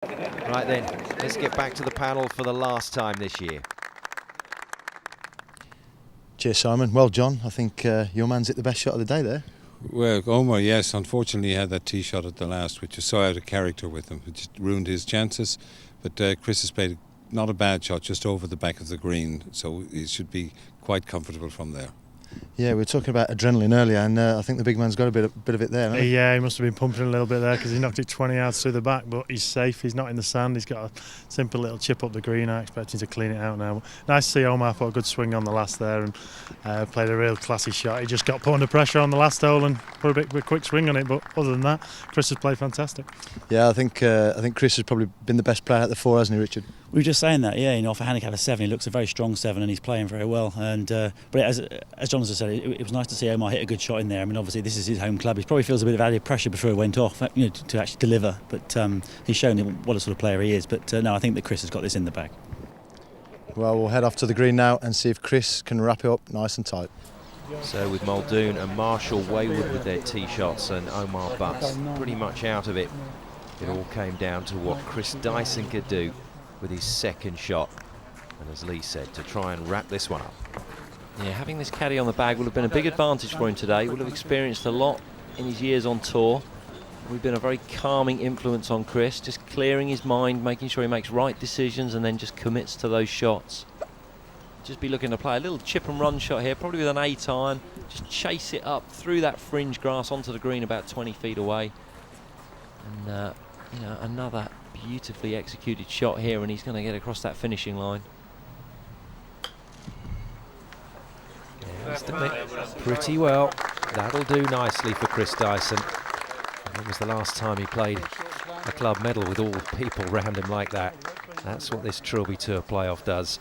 Right then, let's get back to the panel for the last time this year. Cheers, Simon. Well, John, I think your man's hit the best shot of the day there. Well, Omar, yes, unfortunately he had that tee shot at the last, which was so out of character with him. It just ruined his chances. But Chris has played not a bad shot, just over the back of the green, so he should be quite comfortable from there. Yeah, we were talking about adrenaline earlier, and I think the big man's got a bit of it there, hasn't he? Yeah, he must have been pumping a little bit there because he knocked it 20 yards through the back, but he's safe. He's not in the sand. He's got a simple little chip up the green. I expect him to clean it out now. Nice to see Omar put a good swing on the last there and played a real classy shot. He just got put under pressure on the last hole and put a quick swing on it, but other than that, Chris has played fantastic. Yeah, I think Chris has probably been the best player at the four, hasn't he, Richard? We were just saying that, yeah. You know, for a handicap of 7, he looks a very strong 7, and he's playing very well. And but as John has said, it was nice to see Omar hit a good shot in there. I mean, obviously this is his home club. He probably feels a bit of added pressure before he went off, you know, to actually deliver. But he's shown what a sort of player he is. But no, I think that Chris has got this in the bag. Well, we'll head off to the green now and see if Chris can wrap it up nice and tight. So with Muldoon and Marshall wayward with their tee shots and Omar Butts pretty much out of it, it all came down to what Chris Dyson could do with his second shot, and as Lee said, to try and wrap this one up. Yeah, having this caddy on the bag would have been a big advantage for him today. He would have experienced a lot in his years on tour. We've been a very calming influence on Chris, just clearing his mind, making sure he makes right decisions and then just commits to those shots. Just be looking to play a little chip and run shot here, probably with an 8 iron, just chase it up through that fringe grass onto the green about 20 feet away. And you know, another beautifully executed shot here, and he's going to get across that finishing line. Yeah, he's done it pretty well. That'll do nicely for Chris Dyson. When was the last time he played a club medal with all people round him like that? That's what this Trilby Tour playoff does.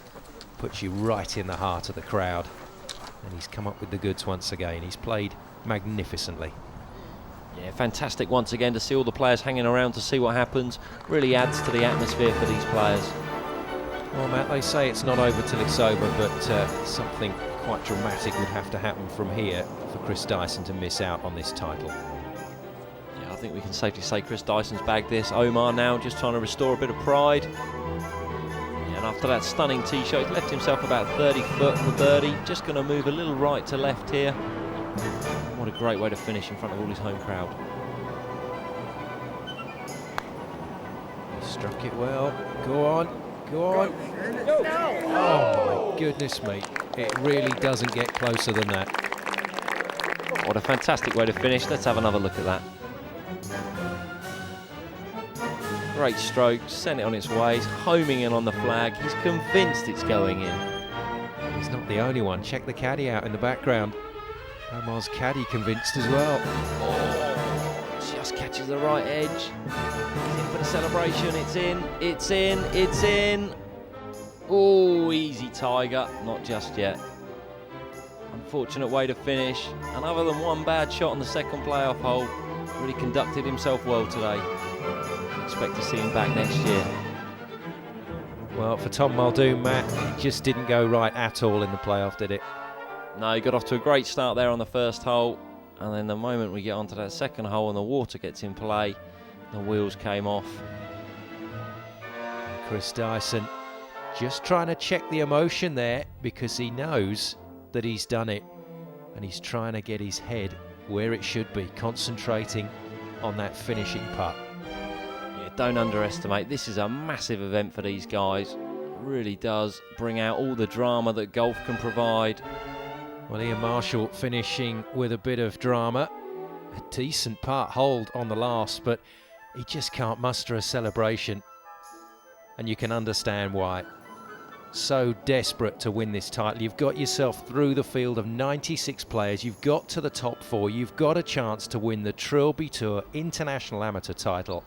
Puts you right in the heart of the crowd. And he's come up with the goods once again. He's played magnificently. Yeah, fantastic once again to see all the players hanging around to see what happens. Really adds to the atmosphere for these players. Well, Matt, they say it's not over till it's over, but something quite dramatic would have to happen from here for Chris Dyson to miss out on this title. Yeah, I think we can safely say Chris Dyson's bagged this. Omar now just trying to restore a bit of pride. Yeah, and after that stunning tee shot, he's left himself about 30 foot for birdie. Just going to move a little right to left here. What a great way to finish in front of all his home crowd. He struck it well. Go on, go on. Oh my goodness me. It really doesn't get closer than that. What a fantastic way to finish. Let's have another look at that. Great stroke, sent it on its way. He's homing in on the flag. He's convinced it's going in. He's not the only one. Check the caddy out in the background. Omar's caddy convinced as well. Oh, just catches the right edge. He's in for the celebration. It's in, it's in, it's in. Oh, easy Tiger. Not just yet. Unfortunate way to finish. And other than one bad shot on the second playoff hole, really conducted himself well today. Expect to see him back next year. Well, for Tom Muldoon, Matt, it just didn't go right at all in the playoff, did it? No, he got off to a great start there on the first hole, and then the moment we get onto that second hole and the water gets in play, the wheels came off. Chris Dyson just trying to check the emotion there because he knows that he's done it, and he's trying to get his head where it should be, concentrating on that finishing putt. Yeah, don't underestimate. This is a massive event for these guys. It really does bring out all the drama that golf can provide. Well, Ian Marshall finishing with a bit of drama. A decent part hold on the last, but he just can't muster a celebration. And you can understand why. So desperate to win this title. You've got yourself through the field of 96 players. You've got to the top 4. You've got a chance to win the Trilby Tour International Amateur title.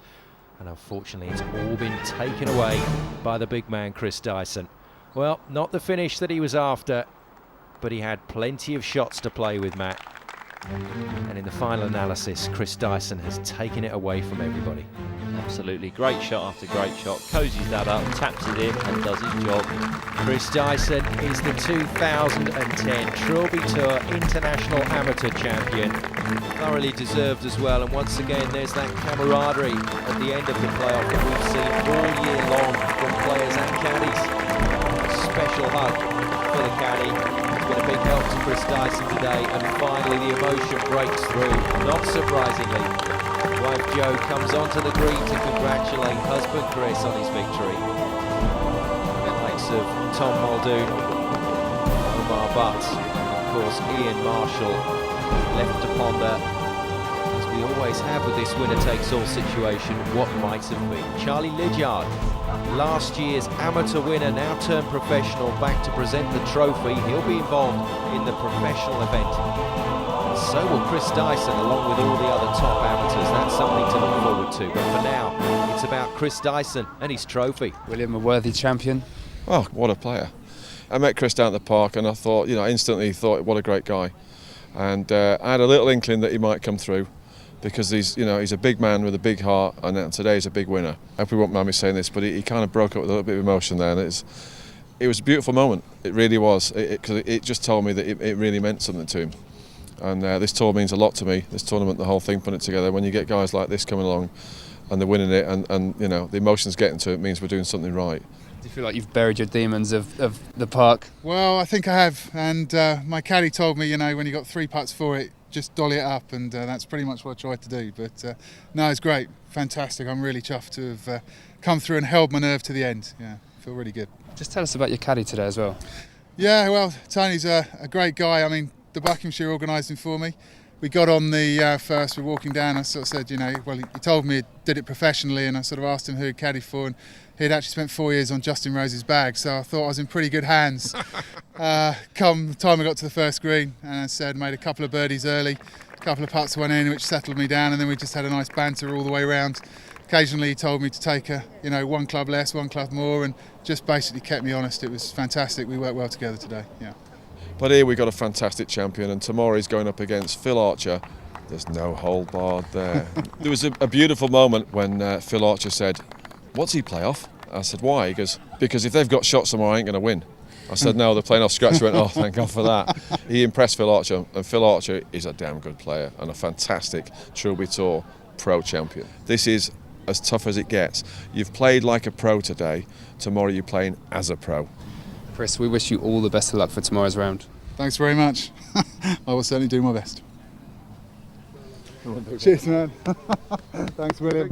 And unfortunately, it's all been taken away by the big man, Chris Dyson. Well, not the finish that he was after, but he had plenty of shots to play with, Matt. And in the final analysis, Chris Dyson has taken it away from everybody. Absolutely, great shot after great shot, cozies that up, taps it in and does his job. Chris Dyson is the 2010 Trilby Tour International Amateur Champion. Thoroughly deserved as well, and once again there's that camaraderie at the end of the playoff that we've seen all year long from players and caddies. A special hug for the caddy. It's been a big help to Chris Dyson today, and finally the emotion breaks through. Not surprisingly, wife Jo comes onto the green to congratulate husband Chris on his victory. The likes of Tom Muldoon, Omar Butt, and of course Ian Marshall left to ponder, as we always have with this winner-takes-all situation, what might have been. Charlie Lydiard, last year's amateur winner, now turned professional, back to present the trophy. He'll be involved in the professional event. And so will Chris Dyson, along with all the other top amateurs. That's something to look forward to. But for now, it's about Chris Dyson and his trophy. William, a worthy champion. Oh, what a player. I met Chris down at the park and I thought, instantly thought, what a great guy. And I had a little inkling that he might come through, because he's a big man with a big heart, and today he's a big winner. I hope he won't mind me saying this, but he kind of broke up with a little bit of emotion there, and it was a beautiful moment. It really was, because it just told me that it really meant something to him. And this tour means a lot to me. This tournament, the whole thing, putting it together. When you get guys like this coming along, and they're winning it, and the emotions getting to it, means we're doing something right. Do you feel like you've buried your demons of the park? Well, I think I have, and my caddy told me, when you got 3 putts for it, just dolly it up, and that's pretty much what I tried to do. But no, it's great, fantastic. I'm really chuffed to have come through and held my nerve to the end. Yeah, I feel really good. Just tell us about your caddy today as well. Yeah, well, Tony's a great guy. I mean, the Buckinghamshire organised him for me. We got on the first, we're walking down, I sort of said, well, he told me he did it professionally, and I sort of asked him who he'd caddied for, and he'd actually spent 4 years on Justin Rose's bag, so I thought I was in pretty good hands. Come the time I got to the first green, and I said, made a couple of birdies early, a couple of putts went in, which settled me down, and then we just had a nice banter all the way around. Occasionally he told me to take one club less, one club more, and just basically kept me honest. It was fantastic. We worked well together today, yeah. But here we got a fantastic champion, and tomorrow he's going up against Phil Archer. There's no hold barred there. There was a beautiful moment when Phil Archer said, "What's he play off?" I said, "Why?" He goes, "Because if they've got shots tomorrow, I ain't going to win." I said, "No, they're playing off scratch." He went, "Oh, thank God for that." He impressed Phil Archer, and Phil Archer is a damn good player and a fantastic Trilby Tour pro champion. This is as tough as it gets. You've played like a pro today. Tomorrow you're playing as a pro. Chris, we wish you all the best of luck for tomorrow's round. Thanks very much. I will certainly do my best. Cheers, man. Thanks, William.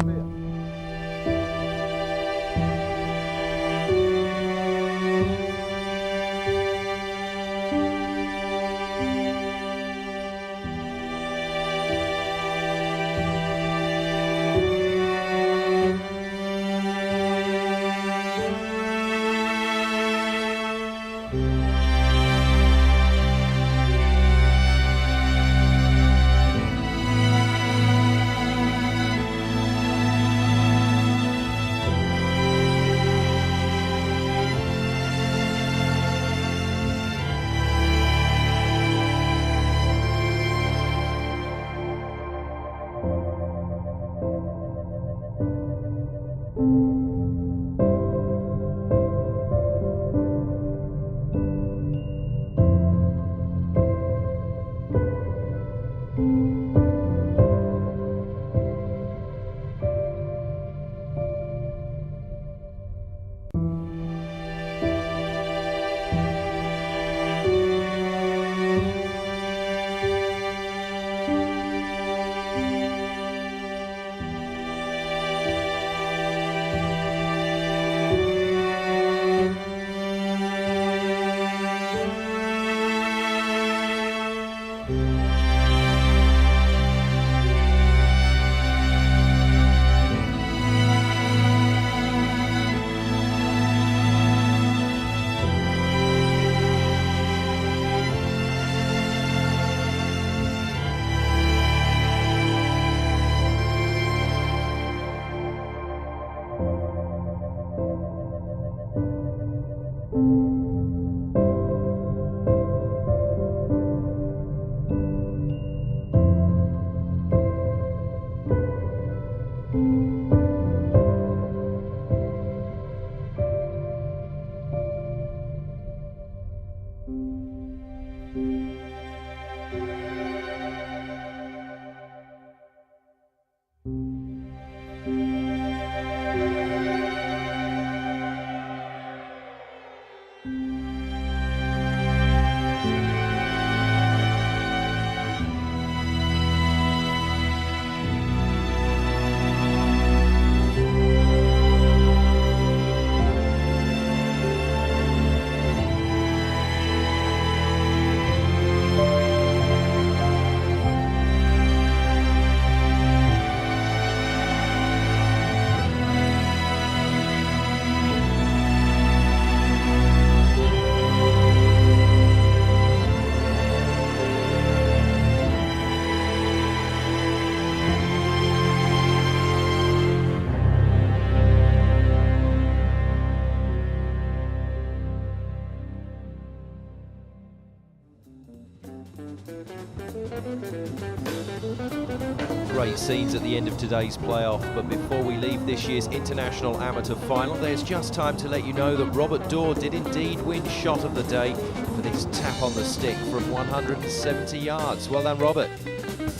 scenes at the end of today's playoff, but before we leave this year's International Amateur Final, there's just time to let you know that Robert Dorr did indeed win Shot of the Day for this tap on the stick from 170 yards. Well done, Robert.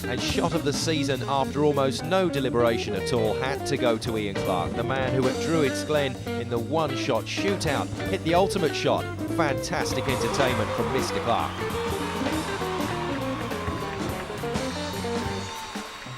And Shot of the Season, after almost no deliberation at all, had to go to Ian Clark, the man who at Druids Glen in the one-shot shootout hit the ultimate shot. Fantastic entertainment from Mr. Clark.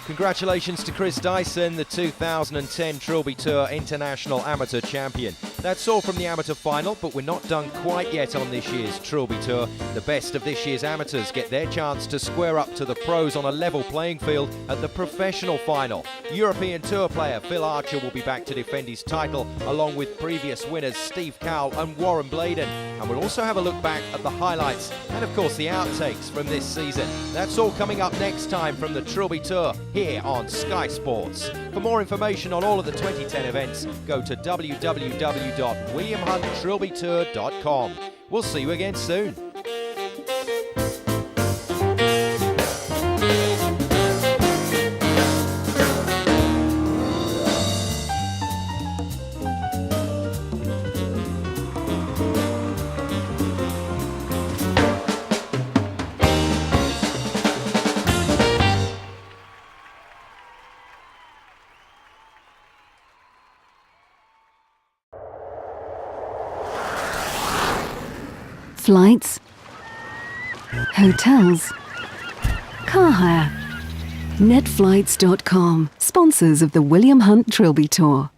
Congratulations to Chris Dyson, the 2010 Trilby Tour International Amateur Champion. That's all from the amateur final, but we're not done quite yet on this year's Trilby Tour. The best of this year's amateurs get their chance to square up to the pros on a level playing field at the professional final. European Tour player Phil Archer will be back to defend his title, along with previous winners Steve Cowell and Warren Bladen. And we'll also have a look back at the highlights and, of course, the outtakes from this season. That's all coming up next time from the Trilby Tour here on Sky Sports. For more information on all of the 2010 events, go to www.williamhunttrilbytour.com. We'll see you again soon. Flights, hotels, car hire. Netflights.com, sponsors of the William Hunt Trilby Tour.